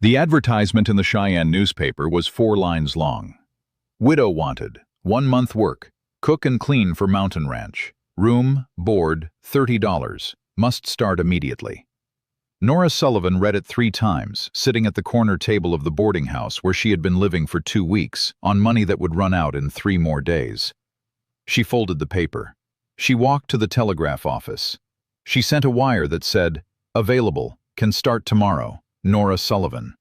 The advertisement in the Cheyenne newspaper was 4 lines long. Widow wanted, 1 month work, cook and clean for mountain ranch. Room, board, $30, must start immediately. Nora Sullivan read it 3 times, sitting at the corner table of the boarding house where she had been living for 2 weeks, on money that would run out in 3 more days. She folded the paper. She walked to the telegraph office. She sent a wire that said, "Available, can start tomorrow, Nora Sullivan."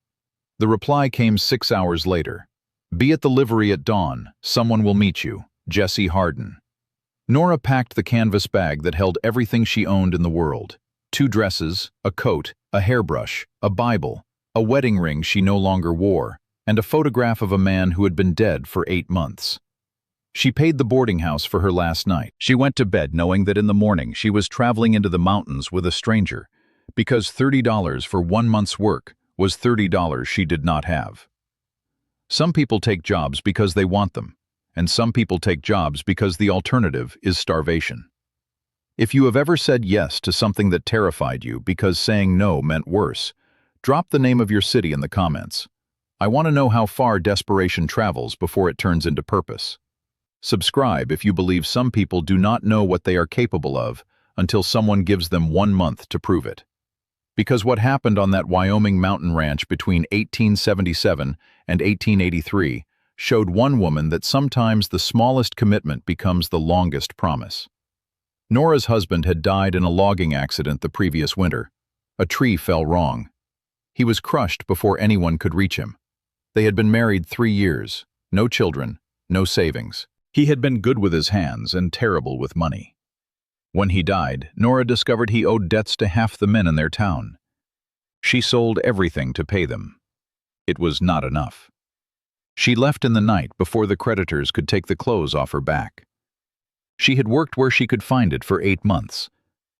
The reply came 6 hours later. "Be at the livery at dawn, someone will meet you, Jesse Harden." Nora packed the canvas bag that held everything she owned in the world. 2 dresses, a coat, a hairbrush, a Bible, a wedding ring she no longer wore, and a photograph of a man who had been dead for 8 months. She paid the boarding house for her last night. She went to bed knowing that in the morning she was traveling into the mountains with a stranger, because $30 for 1 month's work was $30 she did not have. Some people take jobs because they want them, and some people take jobs because the alternative is starvation. If you have ever said yes to something that terrified you because saying no meant worse, drop the name of your city in the comments. I want to know how far desperation travels before it turns into purpose. Subscribe if you believe some people do not know what they are capable of until someone gives them 1 month to prove it. Because what happened on that Wyoming mountain ranch between 1877 and 1883 showed one woman that sometimes the smallest commitment becomes the longest promise. Nora's husband had died in a logging accident the previous winter. A tree fell wrong. He was crushed before anyone could reach him. They had been married 3 years, no children, no savings. He had been good with his hands and terrible with money. When he died, Nora discovered he owed debts to half the men in their town. She sold everything to pay them. It was not enough. She left in the night before the creditors could take the clothes off her back. She had worked where she could find it for 8 months,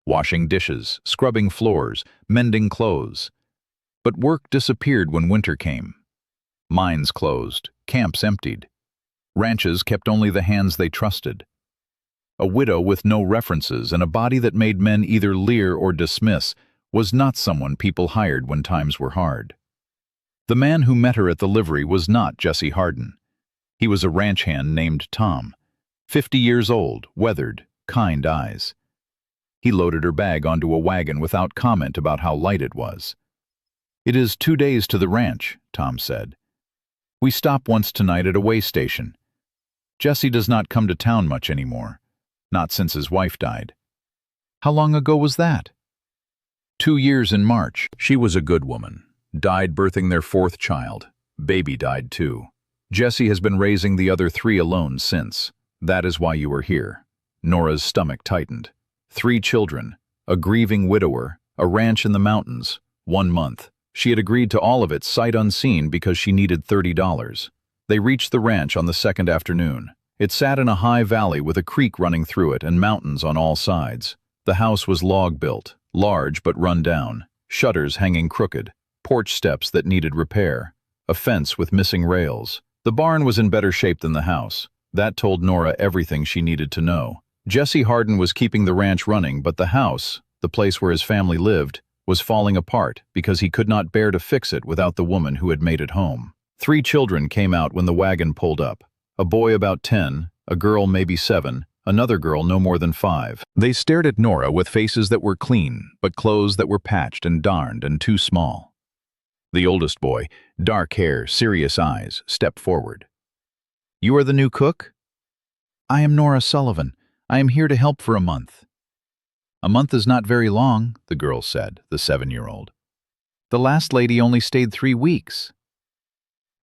washing dishes, scrubbing floors, mending clothes. But work disappeared when winter came. Mines closed, camps emptied. Ranches kept only the hands they trusted. A widow with no references and a body that made men either leer or dismiss was not someone people hired when times were hard. The man who met her at the livery was not Jesse Harden. He was a ranch hand named Tom, 50 years old, weathered, kind eyes. He loaded her bag onto a wagon without comment about how light it was. "It is 2 days to the ranch," Tom said. "We stop once tonight at a way station. Jesse does not come to town much anymore, not since his wife died." "How long ago was that?" 2 years in March. She was a good woman. Died birthing their 4th child. Baby died too. Jesse has been raising the other 3 alone since. That is why you are here. Nora's stomach tightened. 3 children, a grieving widower, a ranch in the mountains, 1 month. She had agreed to all of it sight unseen because she needed $30. They reached the ranch on the 2nd afternoon. It sat in a high valley with a creek running through it and mountains on all sides. The house was log-built, large but run down, shutters hanging crooked, porch steps that needed repair, a fence with missing rails. The barn was in better shape than the house. That told Nora everything she needed to know. Jesse Harden was keeping the ranch running, but the house, the place where his family lived, was falling apart because he could not bear to fix it without the woman who had made it home. 3 children came out when the wagon pulled up. A boy about 10, a girl maybe 7, another girl no more than 5. They stared at Nora with faces that were clean, but clothes that were patched and darned and too small. The oldest boy, dark hair, serious eyes, stepped forward. "You are the new cook?" "I am Nora Sullivan. I am here to help for a month." "A month is not very long," the girl said, the 7-year-old. "The last lady only stayed 3 weeks."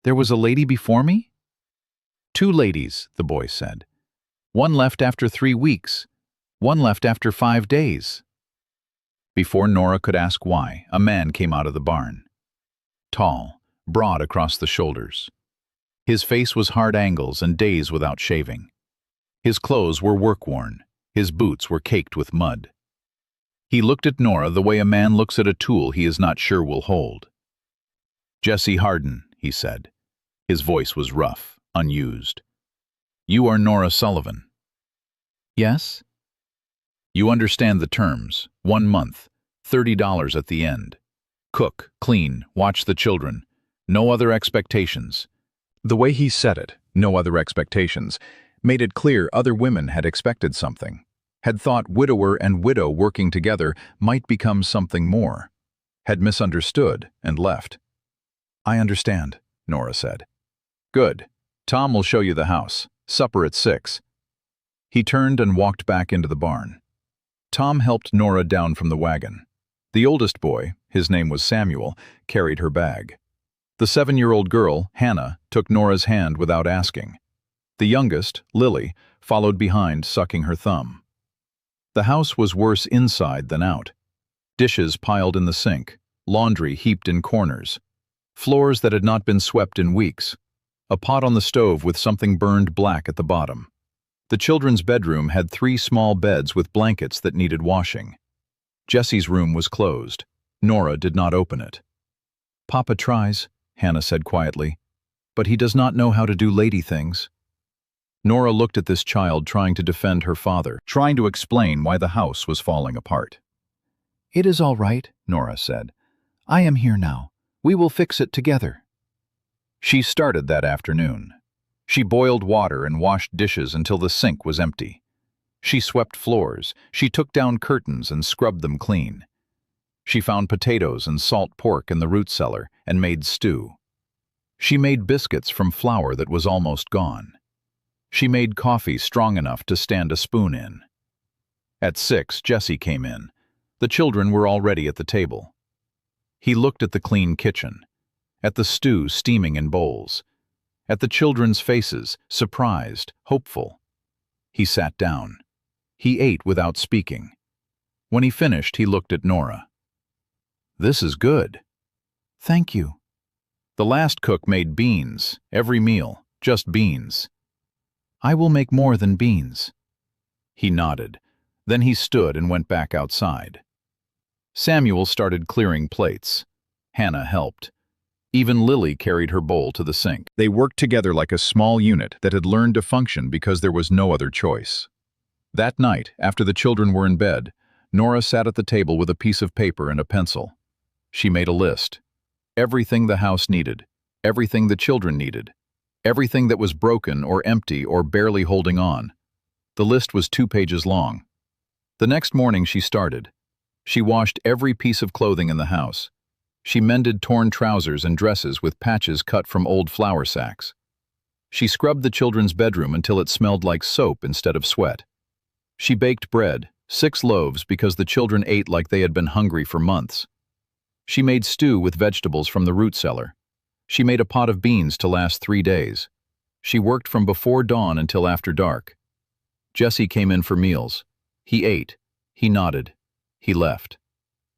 "There was a lady before me?" "2 ladies," the boy said. "One left after 3 weeks. One left after 5 days." Before Nora could ask why, a man came out of the barn. Tall, broad across the shoulders. His face was hard angles and days without shaving. His clothes were work-worn. His boots were caked with mud. He looked at Nora the way a man looks at a tool he is not sure will hold. "Jesse Harden," he said. His voice was rough, unused. "You are Nora Sullivan." "Yes." "You understand the terms. 1 month, $30 at the end. Cook, clean, watch the children, No other expectations. The way he said it, no other expectations, made it clear other women had expected something, had thought widower and widow working together might become something more, had misunderstood and left. "I understand," Nora said. "Good. Tom will show you the house. Supper at 6. He turned and walked back into the barn. Tom helped Nora down from the wagon. The oldest boy, his name was Samuel, carried her bag. The 7-year-old girl, Hannah, took Nora's hand without asking. The youngest, Lily, followed behind, sucking her thumb. The house was worse inside than out. Dishes piled in the sink, laundry heaped in corners, floors that had not been swept in weeks, a pot on the stove with something burned black at the bottom. The children's bedroom had 3 small beds with blankets that needed washing. Jessie's room was closed. Nora did not open it. "Papa tries," Hannah said quietly, "but he does not know how to do lady things." Nora looked at this child trying to defend her father, trying to explain why the house was falling apart. "It is all right," Nora said. "I am here now. We will fix it together." She started that afternoon. She boiled water and washed dishes until the sink was empty. She swept floors, she took down curtains and scrubbed them clean. She found potatoes and salt pork in the root cellar and made stew. She made biscuits from flour that was almost gone. She made coffee strong enough to stand a spoon in. At 6, Jessie came in. The children were already at the table. He looked at the clean kitchen, at the stew steaming in bowls, at the children's faces, surprised, hopeful. He sat down. He ate without speaking. When he finished, he looked at Nora. "This is good." "Thank you." "The last cook made beans, every meal, just beans." "I will make more than beans." He nodded. Then he stood and went back outside. Samuel started clearing plates. Hannah helped. Even Lily carried her bowl to the sink. They worked together like a small unit that had learned to function because there was no other choice. That night, after the children were in bed, Nora sat at the table with a piece of paper and a pencil. She made a list. Everything the house needed, everything the children needed, everything that was broken or empty or barely holding on. The list was 2 pages long. The next morning she started. She washed every piece of clothing in the house. She mended torn trousers and dresses with patches cut from old flour sacks. She scrubbed the children's bedroom until it smelled like soap instead of sweat. She baked bread, 6 loaves because the children ate like they had been hungry for months. She made stew with vegetables from the root cellar. She made a pot of beans to last 3 days. She worked from before dawn until after dark. Jessie came in for meals. He ate. He nodded. He left.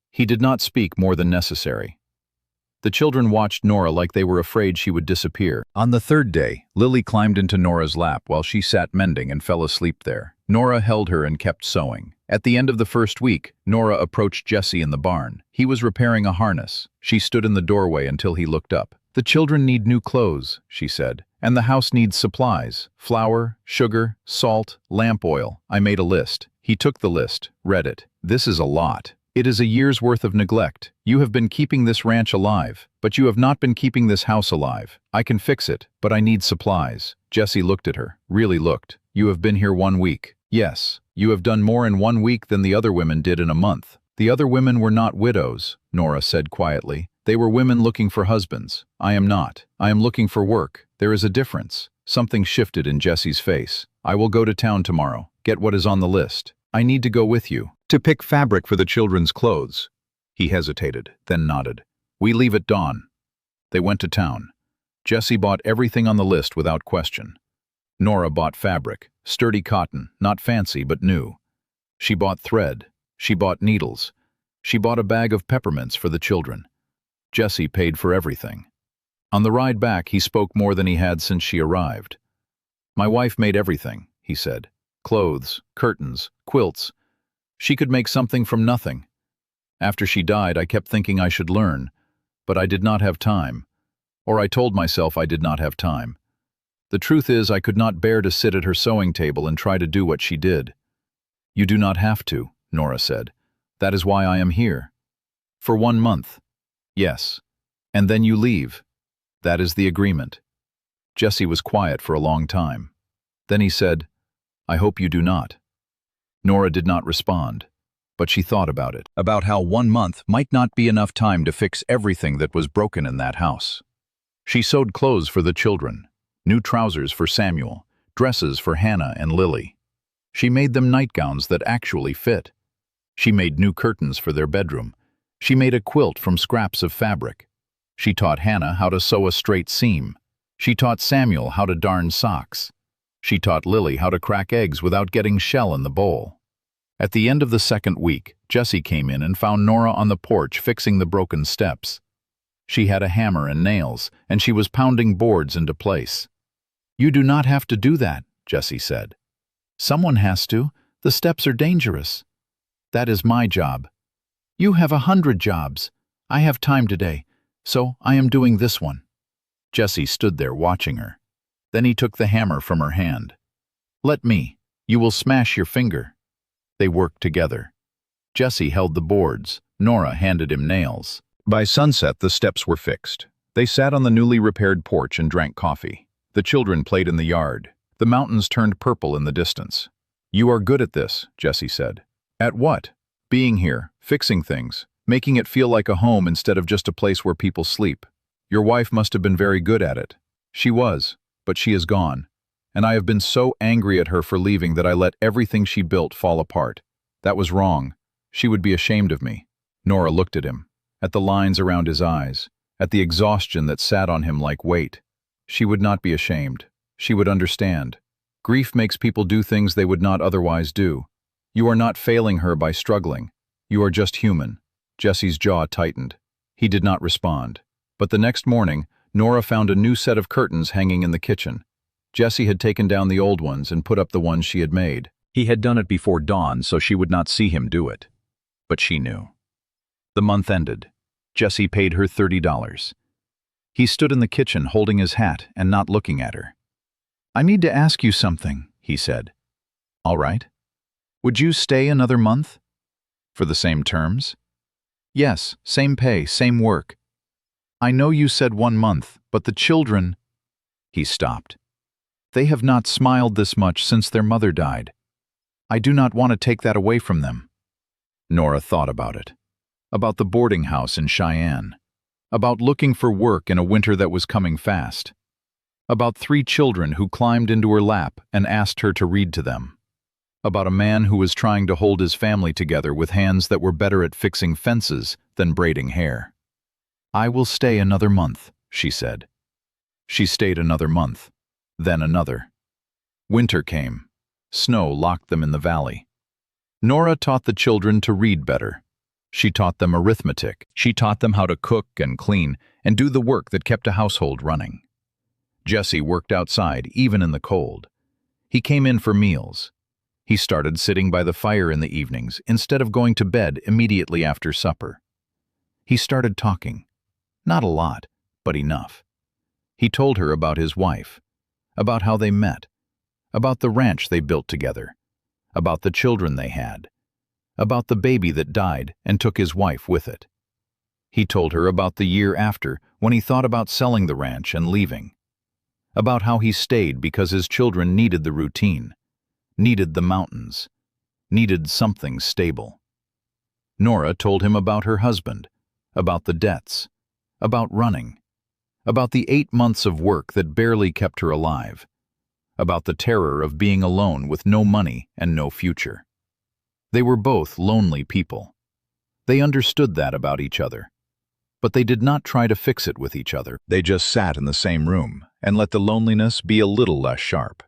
He did not speak more than necessary. The children watched Nora like they were afraid she would disappear. On the 3rd day, Lily climbed into Nora's lap while she sat mending and fell asleep there. Nora held her and kept sewing. At the end of the 1st week, Nora approached Jessie in the barn. He was repairing a harness. She stood in the doorway until he looked up. "The children need new clothes," she said, "and the house needs supplies. Flour, sugar, salt, lamp oil. I made a list." He took the list, read it. "This is a lot. It is a year's worth of neglect. You have been keeping this ranch alive, but you have not been keeping this house alive. I can fix it, but I need supplies." Jessie looked at her, really looked. "You have been here 1 week. Yes, you have done more in 1 week than the other women did in a month." "The other women were not widows," Nora said quietly. "They were women looking for husbands. I am not. I am looking for work. There is a difference." Something shifted in Jessie's face. "I will go to town tomorrow. Get what is on the list. I need to go with you. To pick fabric for the children's clothes." He hesitated, then nodded. "We leave at dawn." They went to town. Jessie bought everything on the list without question. Nora bought fabric, sturdy cotton, not fancy but new. She bought thread. She bought needles. She bought a bag of peppermints for the children. Jessie paid for everything. On the ride back, he spoke more than he had since she arrived. "My wife made everything," he said. "Clothes, curtains, quilts. She could make something from nothing. After she died, I kept thinking I should learn, but I did not have time. Or I told myself I did not have time. The truth is, I could not bear to sit at her sewing table and try to do what she did." "You do not have to," Nora said. "That is why I am here." "For 1 month." "Yes. And then you leave." That is the agreement." Jesse was quiet for a long time. Then he said, "I hope you do not." Nora did not respond, but she thought about it, about how 1 month might not be enough time to fix everything that was broken in that house. She sewed clothes for the children, new trousers for Samuel, dresses for Hannah and Lily. She made them nightgowns that actually fit. She made new curtains for their bedroom. She made a quilt from scraps of fabric. She taught Hannah how to sew a straight seam. She taught Samuel how to darn socks. She taught Lily how to crack eggs without getting shell in the bowl. At the end of the second week, Jesse came in and found Nora on the porch fixing the broken steps. She had a hammer and nails, and she was pounding boards into place. "You do not have to do that," Jesse said. "Someone has to. The steps are dangerous." "That is my job." "You have 100 jobs. I have time today, so I am doing this one." Jesse stood there watching her. Then he took the hammer from her hand. "Let me. You will smash your finger." They worked together. Jesse held the boards. Nora handed him nails. By sunset, the steps were fixed. They sat on the newly repaired porch and drank coffee. The children played in the yard. The mountains turned purple in the distance. "You are good at this," Jesse said. "At what?" "Being here, fixing things, making it feel like a home instead of just a place where people sleep. Your wife must have been very good at it." "She was, but she is gone. And I have been so angry at her for leaving that I let everything she built fall apart. That was wrong. She would be ashamed of me." Nora looked at him, at the lines around his eyes, at the exhaustion that sat on him like weight. She would not be ashamed. She would understand. Grief makes people do things they would not otherwise do. You are not failing her by struggling. You are just human. Jesse's jaw tightened. He did not respond. But the next morning, Nora found a new set of curtains hanging in the kitchen. Jesse had taken down the old ones and put up the ones she had made. He had done it before dawn, so she would not see him do it. But she knew. The month ended. Jesse paid her $30. He stood in the kitchen holding his hat and not looking at her. "I need to ask you something," he said. "All right. Would you stay another month?" "For the same terms?" "Yes, same pay, same work." "I know you said 1 month, but the children—" He stopped. "They have not smiled this much since their mother died. I do not want to take that away from them." Nora thought about it. About the boarding house in Cheyenne. About looking for work in a winter that was coming fast. About 3 children who climbed into her lap and asked her to read to them. About a man who was trying to hold his family together with hands that were better at fixing fences than braiding hair. "I will stay another month," she said. She stayed another month, then another. Winter came. Snow locked them in the valley. Nora taught the children to read better. She taught them arithmetic. She taught them how to cook and clean and do the work that kept a household running. Jesse worked outside, even in the cold. He came in for meals. He started sitting by the fire in the evenings instead of going to bed immediately after supper. He started talking. Not a lot, but enough. He told her about his wife, about how they met, about the ranch they built together, about the children they had, about the baby that died and took his wife with it. He told her about the year after when he thought about selling the ranch and leaving, about how he stayed because his children needed the routine, needed the mountains, needed something stable. Nora told him about her husband, about the debts, about running, about the 8 months of work that barely kept her alive, about the terror of being alone with no money and no future. They were both lonely people. They understood that about each other. But they did not try to fix it with each other. They just sat in the same room and let the loneliness be a little less sharp.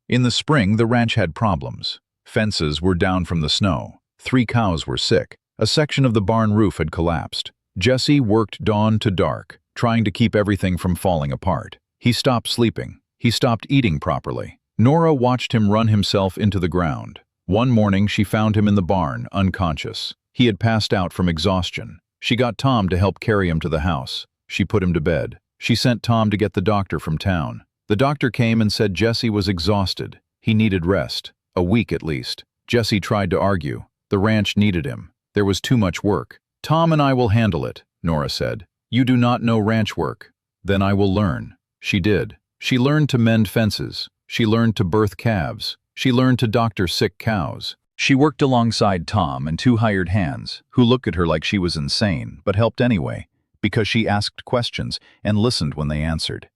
In the spring, the ranch had problems. Fences were down from the snow. 3 cows were sick. A section of the barn roof had collapsed. Jesse worked dawn to dark, trying to keep everything from falling apart. He stopped sleeping. He stopped eating properly. Nora watched him run himself into the ground. One morning, she found him in the barn, unconscious. He had passed out from exhaustion. She got Tom to help carry him to the house. She put him to bed. She sent Tom to get the doctor from town. The doctor came and said Jesse was exhausted. He needed rest. A week at least. Jesse tried to argue. The ranch needed him. There was too much work. "Tom and I will handle it," Nora said. "You do not know ranch work." Then I will learn. She did. She learned to mend fences. She learned to birth calves. She learned to doctor sick cows. She worked alongside Tom and two hired hands, who looked at her like she was insane, but helped anyway, because she asked questions and listened when they answered.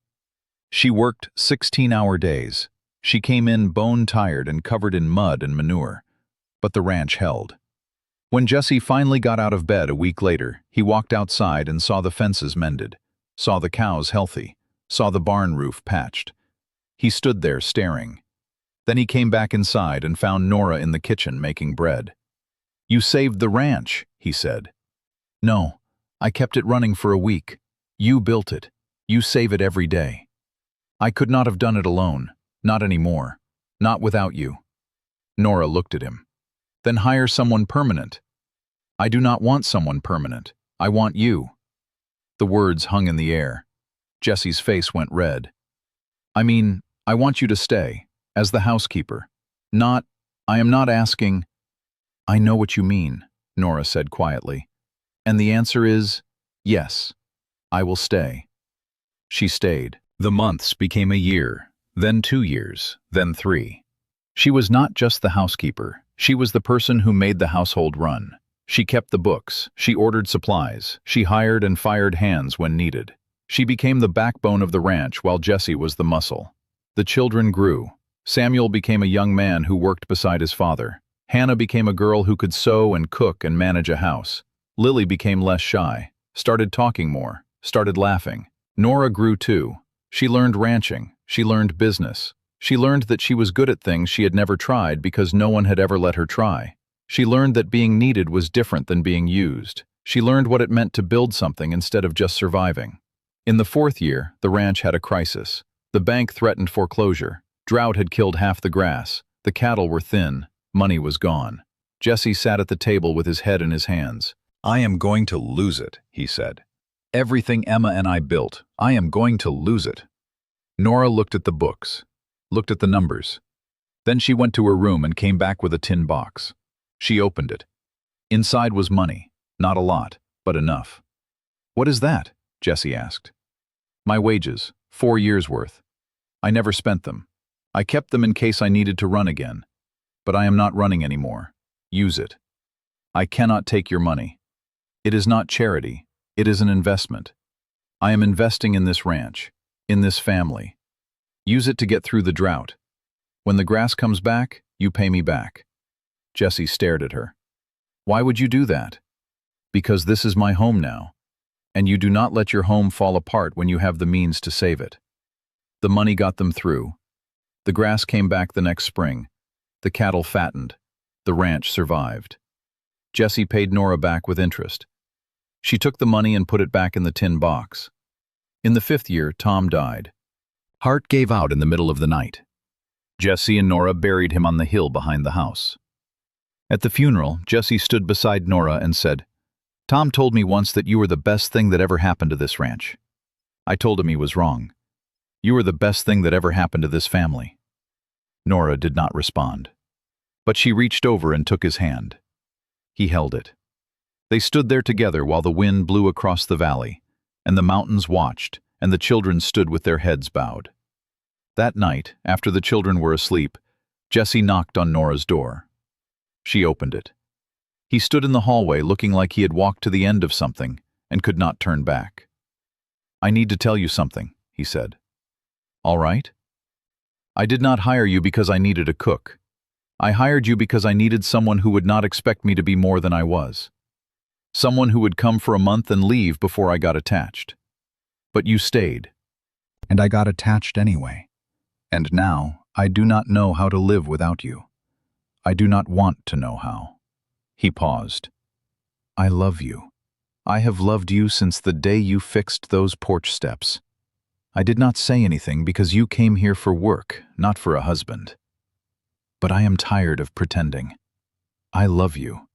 She worked 16-hour days. She came in bone-tired and covered in mud and manure. But the ranch held. When Jesse finally got out of bed a week later, he walked outside and saw the fences mended, saw the cows healthy, saw the barn roof patched. He stood there staring. Then he came back inside and found Nora in the kitchen making bread. "You saved the ranch," he said. "No, I kept it running for a week. You built it. You save it every day. I could not have done it alone, not anymore, not without you." Nora looked at him. "Then hire someone permanent." "I do not want someone permanent. I want you." The words hung in the air. Jesse's face went red. "I mean, I want you to stay, as the housekeeper. I am not asking—" "I know what you mean," Nora said quietly. "And the answer is, yes, I will stay." She stayed. The months became a year, then 2 years, then 3. She was not just the housekeeper. She was the person who made the household run. She kept the books. She ordered supplies. She hired and fired hands when needed. She became the backbone of the ranch while Jesse was the muscle. The children grew. Samuel became a young man who worked beside his father. Hannah became a girl who could sew and cook and manage a house. Lily became less shy, started talking more, started laughing. Nora grew too. She learned ranching. She learned business. She learned that she was good at things she had never tried because no one had ever let her try. She learned that being needed was different than being used. She learned what it meant to build something instead of just surviving. In the 4th year, the ranch had a crisis. The bank threatened foreclosure. Drought had killed half the grass. The cattle were thin. Money was gone. Jesse sat at the table with his head in his hands. "I am going to lose it," he said. "Everything Emma and I built, I am going to lose it." Nora looked at the books, looked at the numbers. Then she went to her room and came back with a tin box. She opened it. Inside was money. Not a lot, but enough. "What is that?" Jesse asked. "My wages, 4 years' worth. I never spent them. I kept them in case I needed to run again. But I am not running anymore. Use it. I cannot take your money. It is not charity. It is an investment. I am investing in this ranch, in this family. Use it to get through the drought. When the grass comes back, you pay me back." Jesse stared at her. "Why would you do that?" "Because this is my home now. And you do not let your home fall apart when you have the means to save it." The money got them through. The grass came back the next spring. The cattle fattened. The ranch survived. Jesse paid Nora back with interest. She took the money and put it back in the tin box. In the 5th year, Tom died. Heart gave out in the middle of the night. Jesse and Nora buried him on the hill behind the house. At the funeral, Jesse stood beside Nora and said, "Tom told me once that you were the best thing that ever happened to this ranch. I told him he was wrong. You are the best thing that ever happened to this family." Nora did not respond. But she reached over and took his hand. He held it. They stood there together while the wind blew across the valley, and the mountains watched, and the children stood with their heads bowed. That night, after the children were asleep, Jesse knocked on Nora's door. She opened it. He stood in the hallway looking like he had walked to the end of something and could not turn back. "I need to tell you something," he said. "All right?" "I did not hire you because I needed a cook. I hired you because I needed someone who would not expect me to be more than I was. Someone who would come for a month and leave before I got attached. But you stayed. And I got attached anyway. And now I do not know how to live without you. I do not want to know how." He paused. "I love you. I have loved you since the day you fixed those porch steps. I did not say anything because you came here for work, not for a husband. But I am tired of pretending. I love you.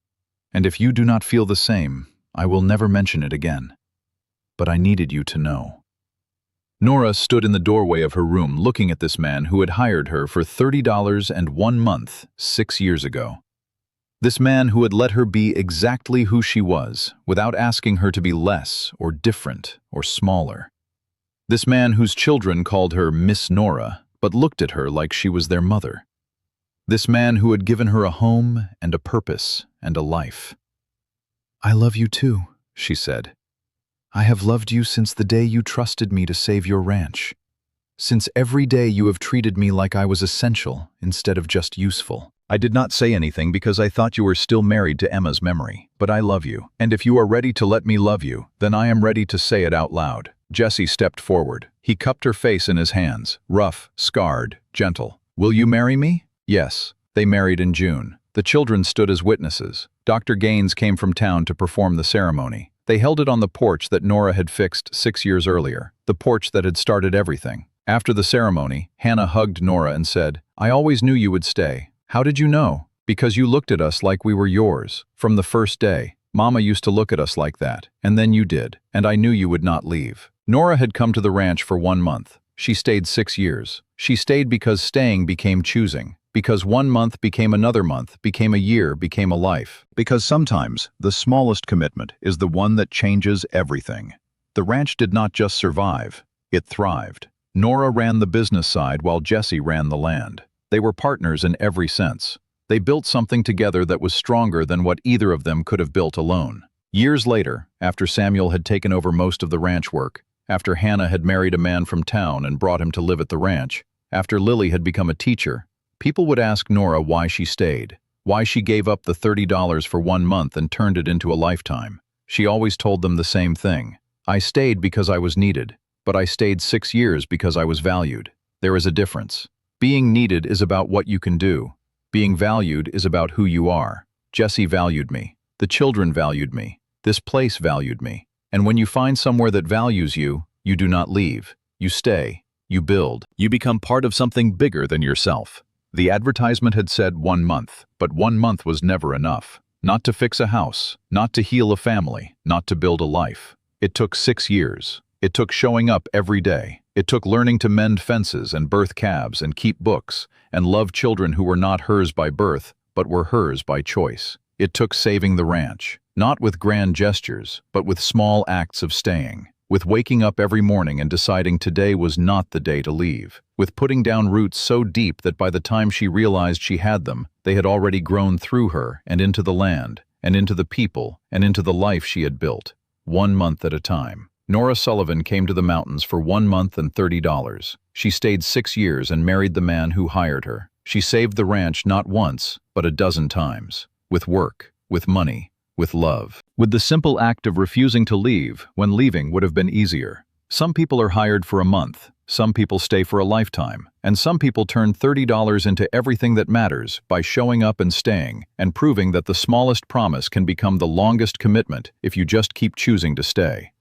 And if you do not feel the same, I will never mention it again. But I needed you to know." Nora stood in the doorway of her room looking at this man who had hired her for $30 and 1 month 6 years ago. This man who had let her be exactly who she was, without asking her to be less or different or smaller. This man whose children called her Miss Nora, but looked at her like she was their mother. This man who had given her a home and a purpose and a life. "I love you too," she said. "I have loved you since the day you trusted me to save your ranch. Since every day you have treated me like I was essential instead of just useful. I did not say anything because I thought you were still married to Emma's memory, but I love you. And if you are ready to let me love you, then I am ready to say it out loud." Jesse stepped forward. He cupped her face in his hands, rough, scarred, gentle. "Will you marry me?" Yes. They married in June. The children stood as witnesses. Dr. Gaines came from town to perform the ceremony. They held it on the porch that Nora had fixed 6 years earlier, the porch that had started everything. After the ceremony, Hannah hugged Nora and said, "I always knew you would stay." "How did you know?" "Because you looked at us like we were yours. From the first day. Mama used to look at us like that, and then you did, and I knew you would not leave." Nora had come to the ranch for 1 month. She stayed 6 years. She stayed because staying became choosing. Because 1 month became another month, became a year, became a life. Because sometimes the smallest commitment is the one that changes everything. The ranch did not just survive, it thrived. Nora ran the business side while Jesse ran the land. They were partners in every sense. They built something together that was stronger than what either of them could have built alone. Years later, after Samuel had taken over most of the ranch work, after Hannah had married a man from town and brought him to live at the ranch, after Lily had become a teacher, people would ask Nora why she stayed, why she gave up the $30 for 1 month and turned it into a lifetime. She always told them the same thing. "I stayed because I was needed, but I stayed 6 years because I was valued." There is a difference. Being needed is about what you can do. Being valued is about who you are. Jesse valued me. The children valued me. This place valued me. And when you find somewhere that values you, you do not leave. You stay. You build. You become part of something bigger than yourself. The advertisement had said 1 month, but 1 month was never enough. Not to fix a house, not to heal a family, not to build a life. It took 6 years. It took showing up every day. It took learning to mend fences and birth calves and keep books and love children who were not hers by birth, but were hers by choice. It took saving the ranch, not with grand gestures, but with small acts of staying. With waking up every morning and deciding today was not the day to leave. With putting down roots so deep that by the time she realized she had them, they had already grown through her and into the land, and into the people, and into the life she had built. 1 month at a time. Nora Sullivan came to the mountains for 1 month and $30. She stayed 6 years and married the man who hired her. She saved the ranch not once, but a dozen times. With work, with money, with love. With the simple act of refusing to leave when leaving would have been easier. Some people are hired for a month, some people stay for a lifetime, and some people turn $30 into everything that matters by showing up and staying, and proving that the smallest promise can become the longest commitment if you just keep choosing to stay.